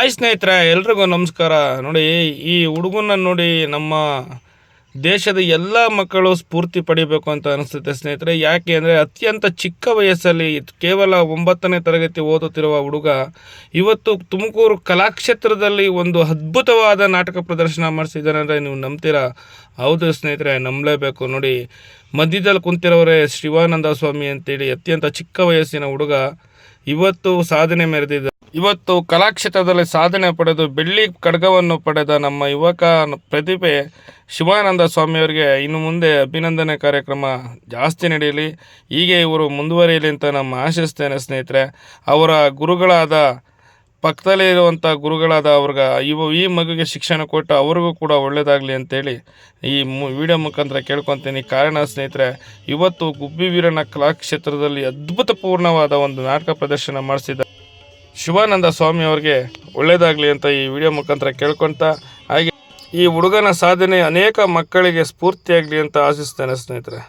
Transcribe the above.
Hi ಸ್ನೇಹಿತರೆ, ಎಲ್ರಿಗೂ ನಮಸ್ಕಾರ. ನೋಡಿ, ಈ ಹುಡುಗನ ನೋಡಿ ನಮ್ಮ ದೇಶದ ಎಲ್ಲ ಮಕ್ಕಳು ಸ್ಫೂರ್ತಿ ಪಡಿಬೇಕು ಅಂತ ಅನಿಸುತ್ತೆ ಸ್ನೇಹಿತರೆ. ಯಾಕೆ ಅಂದರೆ ಅತ್ಯಂತ ಚಿಕ್ಕ ವಯಸ್ಸಲ್ಲಿ ಕೇವಲ 9ನೇ ತರಗತಿ ಓದುತ್ತಿರುವ ಹುಡುಗ ಇವತ್ತು ತುಮಕೂರು ಕಲಾಕ್ಷೇತ್ರದಲ್ಲಿ ಒಂದು ಅದ್ಭುತವಾದ ನಾಟಕ ಪ್ರದರ್ಶನ ಮಾಡಿಸಿದ್ದಾನೆ ಅಂದರೆ ನೀವು ನಂಬ್ತೀರಾ? ಹೌದು ಸ್ನೇಹಿತರೆ, ನಂಬಲೇಬೇಕು. ನೋಡಿ, ಮಧ್ಯದಲ್ಲಿ ಕುಂತಿರೋರೇ ಶಿವಾನಂದ ಸ್ವಾಮಿ ಅಂತೇಳಿ ಅತ್ಯಂತ ಚಿಕ್ಕ ವಯಸ್ಸಿನ ಹುಡುಗ ಇವತ್ತು ಸಾಧನೆ ಮೆರೆದಿದ್ದ. ಇವತ್ತು ಕಲಾಕ್ಷೇತ್ರದಲ್ಲಿ ಸಾಧನೆ ಪಡೆದು ಬೆಳ್ಳಿ ಖಡ್ಗವನ್ನು ಪಡೆದ ನಮ್ಮ ಯುವಕ ಪ್ರತಿಭೆ ಶಿವಾನಂದ ಸ್ವಾಮಿಯವರಿಗೆ ಇನ್ನು ಮುಂದೆ ಅಭಿನಂದನೆ ಕಾರ್ಯಕ್ರಮ ಜಾಸ್ತಿ ನಡೆಯಲಿ, ಹೀಗೆ ಇವರು ಮುಂದುವರಿಯಲಿ ಅಂತ ನಮ್ಮ ಆಶಿಸ್ತೇನೆ ಸ್ನೇಹಿತರೆ. ಅವರ ಗುರುಗಳಾದ ಪಕ್ಕದಲ್ಲೇ ಇರುವಂಥ ಗುರುಗಳಾದ ಈ ಮಗುಗೆ ಶಿಕ್ಷಣ ಕೊಟ್ಟು ಅವ್ರಿಗೂ ಕೂಡ ಒಳ್ಳೆಯದಾಗಲಿ ಅಂತೇಳಿ ಈ ವಿಡಿಯೋ ಮುಖಾಂತರ ಕೇಳ್ಕೊತೀನಿ. ಕಾರಣ ಸ್ನೇಹಿತರೆ, ಇವತ್ತು ಗುಬ್ಬಿ ವೀರಣ್ಣ ಕಲಾಕ್ಷೇತ್ರದಲ್ಲಿ ಅದ್ಭುತಪೂರ್ಣವಾದ ಒಂದು ನಾಟಕ ಪ್ರದರ್ಶನ ಮಾಡಿಸಿದ ಶಿವಾನಂದ ಸ್ವಾಮಿ ಅವ್ರಿಗೆ ಒಳ್ಳೆಯದಾಗಲಿ ಅಂತ ಈ ವಿಡಿಯೋ ಮುಖಾಂತರ ಕೇಳ್ಕೊತ, ಹಾಗೆ ಈ ಹುಡುಗನ ಸಾಧನೆ ಅನೇಕ ಮಕ್ಕಳಿಗೆ ಸ್ಫೂರ್ತಿಯಾಗಲಿ ಅಂತ ಆಶಿಸ್ತೇನೆ ಸ್ನೇಹಿತರೆ.